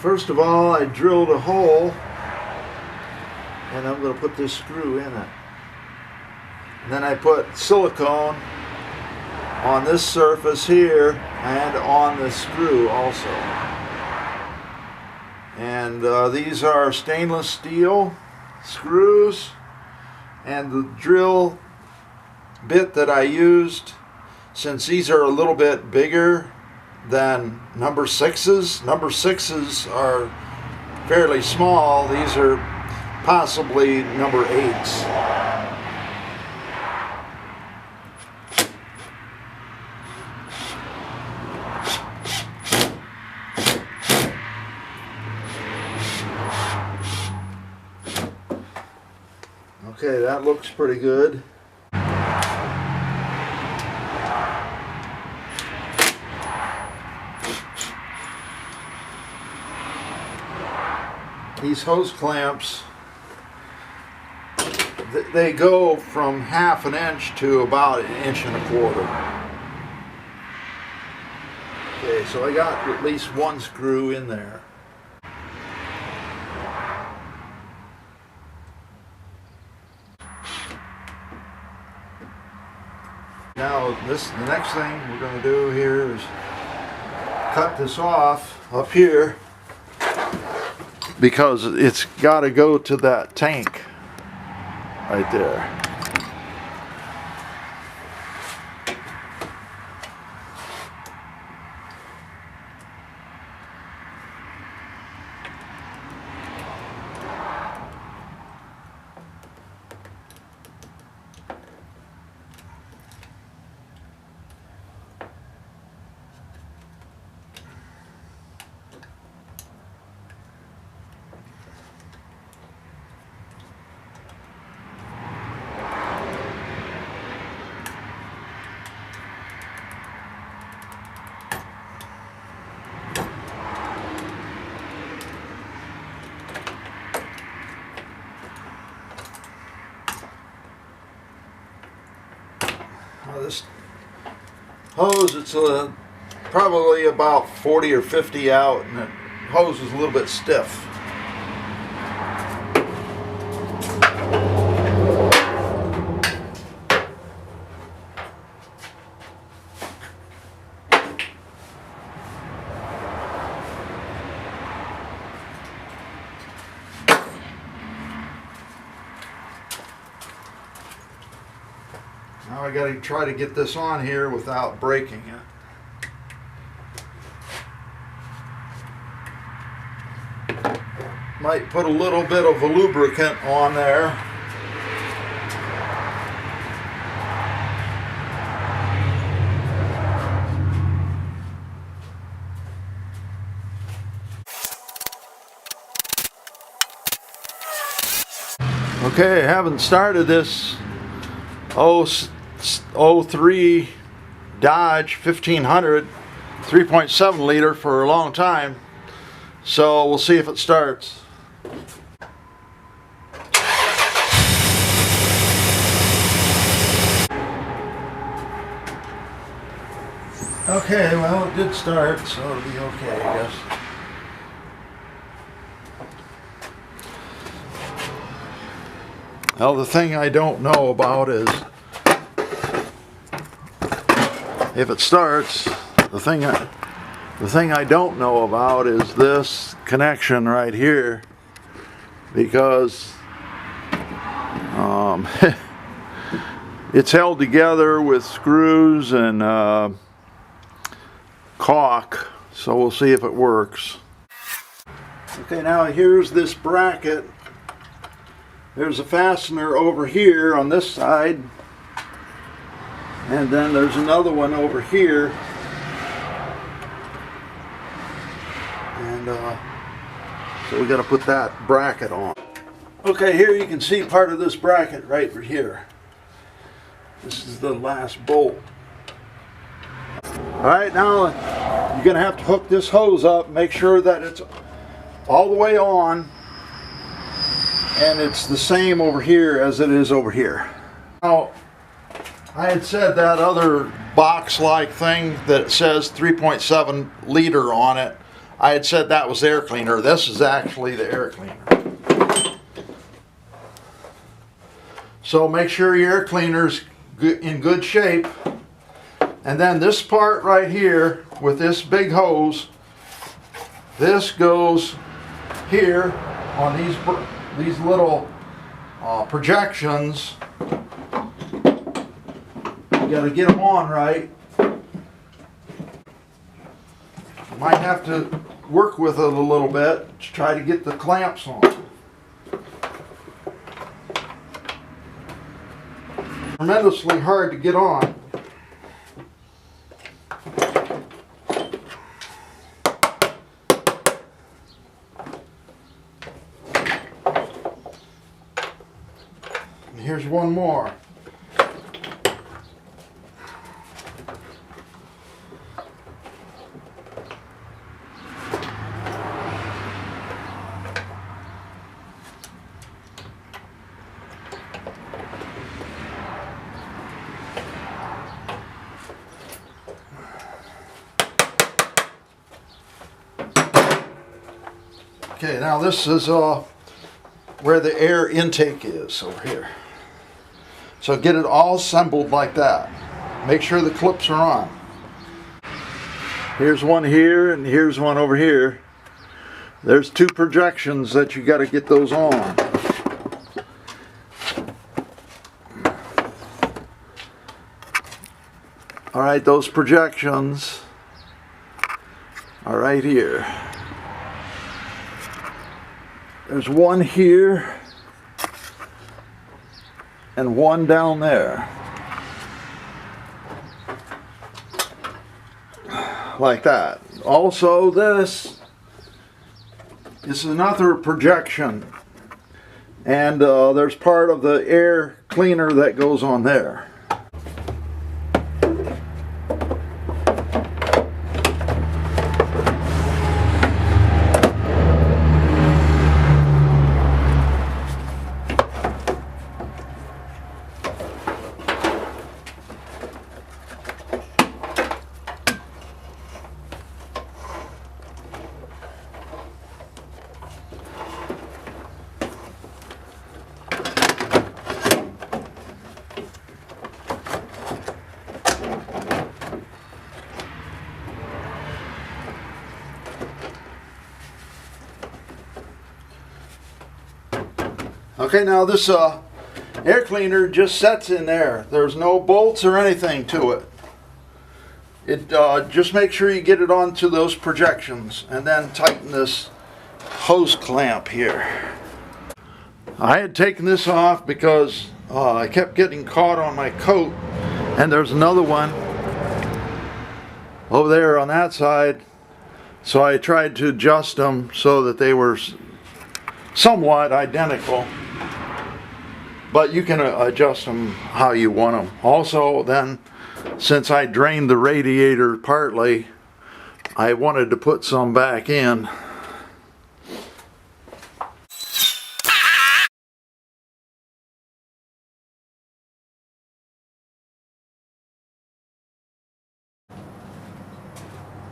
First of all, I drilled a hole and I'm going to put this screw in it. And then I put silicone on this surface here and on the screw also. And these are stainless steel screws, and the drill bit that I used, since these are a little bit bigger than number 6s. Number 6s are fairly small. These are possibly number 8s. Okay, that looks pretty good. These hose clamps, they go from 1/2 inch to about 1.25 inches. Okay, so I got at least one screw in there. Now the next thing we're going to do here is cut this off up here, because it's got to go to that tank right there. This hose, it's probably about 40 or 50 out, and the hose is a little bit stiff. Now I got to try to get this on here without breaking it. Might put a little bit of a lubricant on there. Okay, I haven't started this 03 Dodge 1500 3.7 liter for a long time, so we'll see if it starts. Okay, well, it did start, so it'll be okay, I guess. Well, the thing I don't know about is, if it starts, the thing I don't know about is this connection right here, because it's held together with screws and caulk, so we'll see if it works. Okay, now here's this bracket. There's a fastener over here on this side, and then there's another one over here, and so we got to put that bracket on. Okay, here you can see part of this bracket right here. This is the last bolt. Alright, now you're going to have to hook this hose up, make sure that it's all the way on, and it's the same over here as it is over here. Now, I had said that other box-like thing that says 3.7 liter on it I had said that was the air cleaner. This is actually the air cleaner. So make sure your air cleaner's in good shape. And then this part right here with this big hose, this goes here on these little projections. You got to get them on right. You might have to work with it a little bit to try to get the clamps on. Tremendously hard to get on. And here's one more. Okay, now this is where the air intake is over here. So get it all assembled like that. Make sure the clips are on. Here's one here and here's one over here. There's two projections that you got to get those on. All right, those projections are right here. There's one here and one down there. Like that. Also, this is another projection. And there's part of the air cleaner that goes on there. Okay, now this air cleaner just sets in there. There's no bolts or anything to it. It just make sure you get it onto those projections and then tighten this hose clamp here. I had taken this off because I kept getting caught on my coat, and there's another one over there on that side. So I tried to adjust them so that they were somewhat identical. But you can adjust them how you want them. Also, then, since I drained the radiator partly, I wanted to put some back in.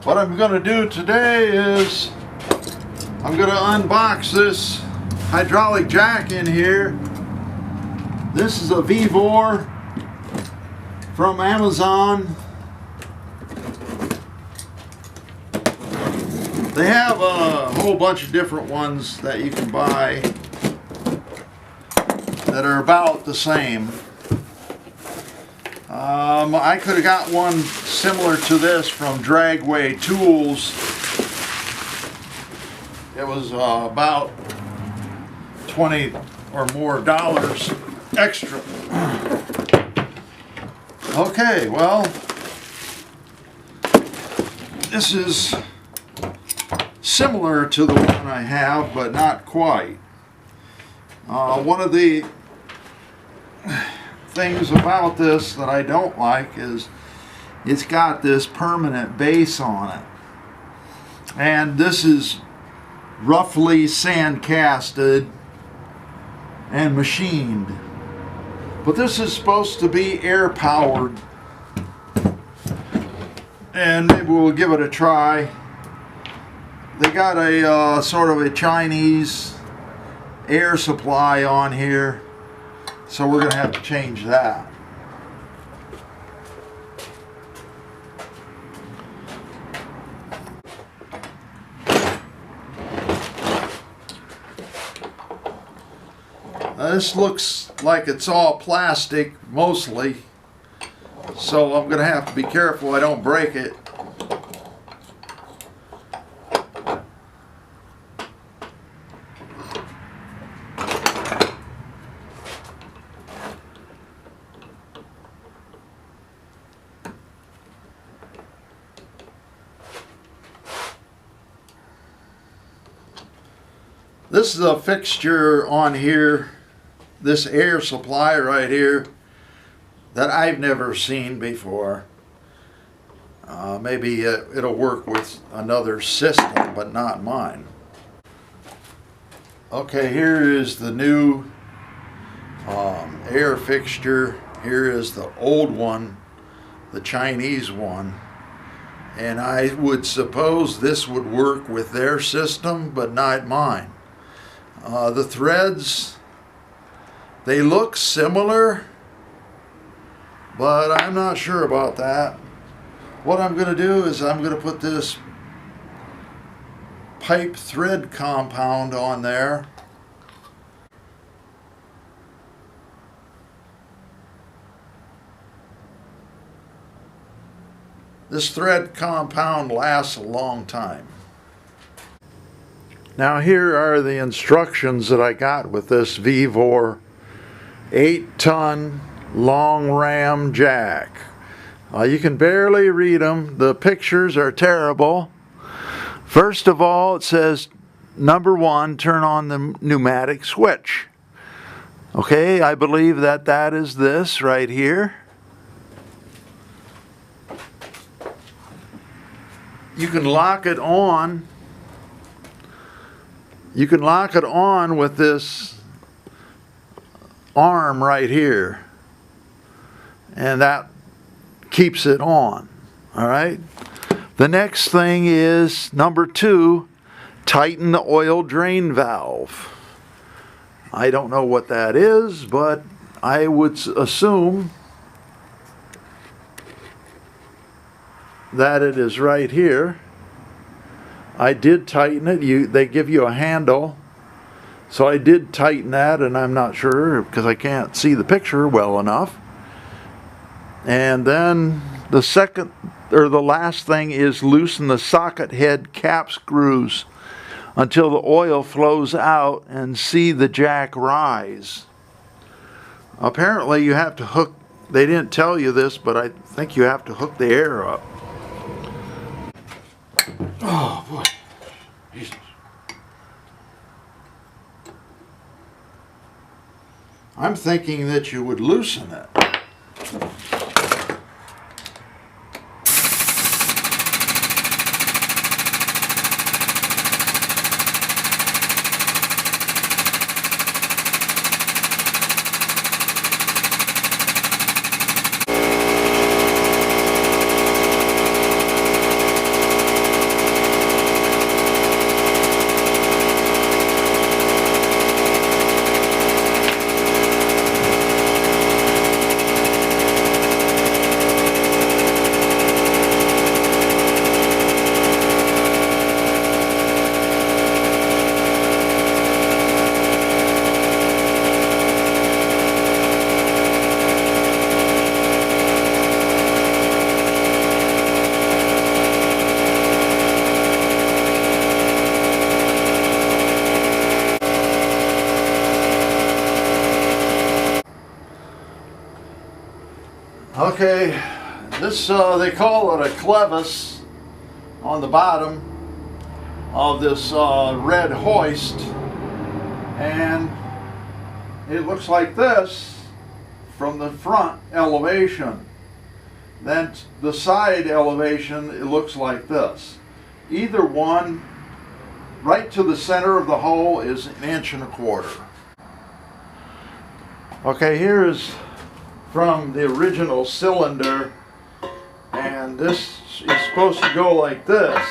What I'm going to do today is I'm going to unbox this hydraulic jack in here. This is a Vevor from Amazon. They have a whole bunch of different ones that you can buy that are about the same. I could have got one similar to this from Dragway Tools. It was about $20 or more extra. Okay, well, this is similar to the one I have, but not quite. One of the things about this that I don't like is it's got this permanent base on it. And this is roughly sand casted and machined. But this is supposed to be air powered. And maybe we'll give it a try They got a sort of a Chinese air supply on here, so we're going to have to change that. This looks like it's all plastic mostly, so I'm going to have to be careful I don't break it. This is a fixture on here, this air supply right here, that I've never seen before. Maybe it'll work with another system, but not mine. Okay, here is the new air fixture. Here is the old one, the Chinese one. And I would suppose this would work with their system, but not mine. The threads, they look similar, but I'm not sure about that. What I'm going to do is I'm going to put this pipe thread compound on there. This thread compound lasts a long time. Now here are the instructions that I got with this Vevor 8-ton long ram jack. You can barely read them. The pictures are terrible. First of all, it says, number 1, turn on the pneumatic switch. Okay, I believe that is this right here. You can lock it on. You can lock it on with this arm right here, and that keeps it on. All right. The next thing is number 2, tighten the oil drain valve. I don't know what that is, but I would assume that it is right here. I did tighten it. They give you a handle, so I did tighten that, and I'm not sure because I can't see the picture well enough. And then the second or the last thing is loosen the socket head cap screws until the oil flows out and see the jack rise. Apparently you have to hook, they didn't tell you this, but I think you have to hook the air up. Oh boy, Jesus. I'm thinking that you would loosen it. Okay, this they call it a clevis on the bottom of this red hoist, and it looks like this from the front elevation. Then the side elevation, it looks like this. Either one, right to the center of the hole, is 1.25 inches. Okay, here is from the original cylinder, and this is supposed to go like this.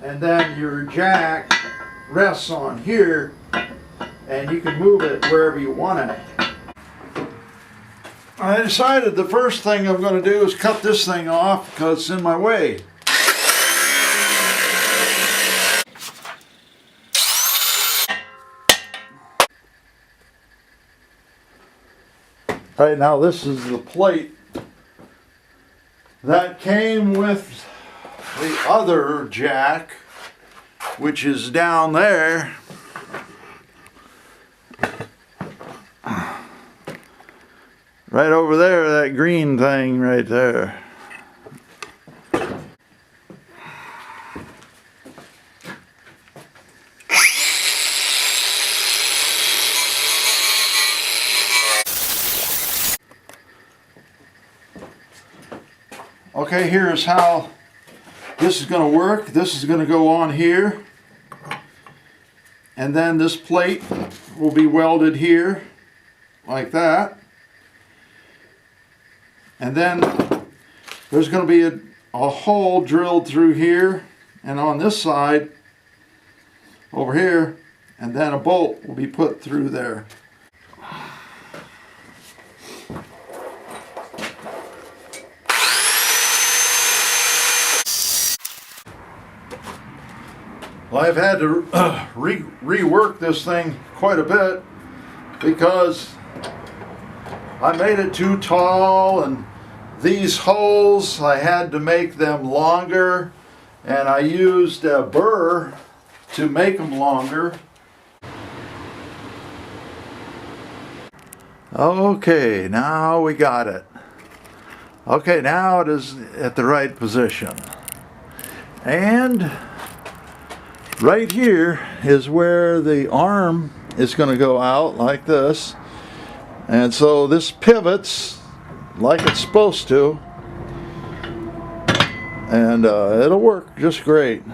and then your jack rests on here, and you can move it wherever you want it. I decided the first thing I'm going to do is cut this thing off because it's in my way. Right, now this is the plate that came with the other jack, which is down there. Right over there, that green thing right there. Okay, here's how this is going to work. This is going to go on here, and then this plate will be welded here like that, and then there's going to be a hole drilled through here and on this side over here, and then a bolt will be put through there. Well, I've had to rework this thing quite a bit because I made it too tall, and these holes, I had to make them longer, and I used a burr to make them longer. Okay, now we got it. Okay, now it is at the right position. And right here is where the arm is going to go out like this, and so this pivots like it's supposed to, and it'll work just great.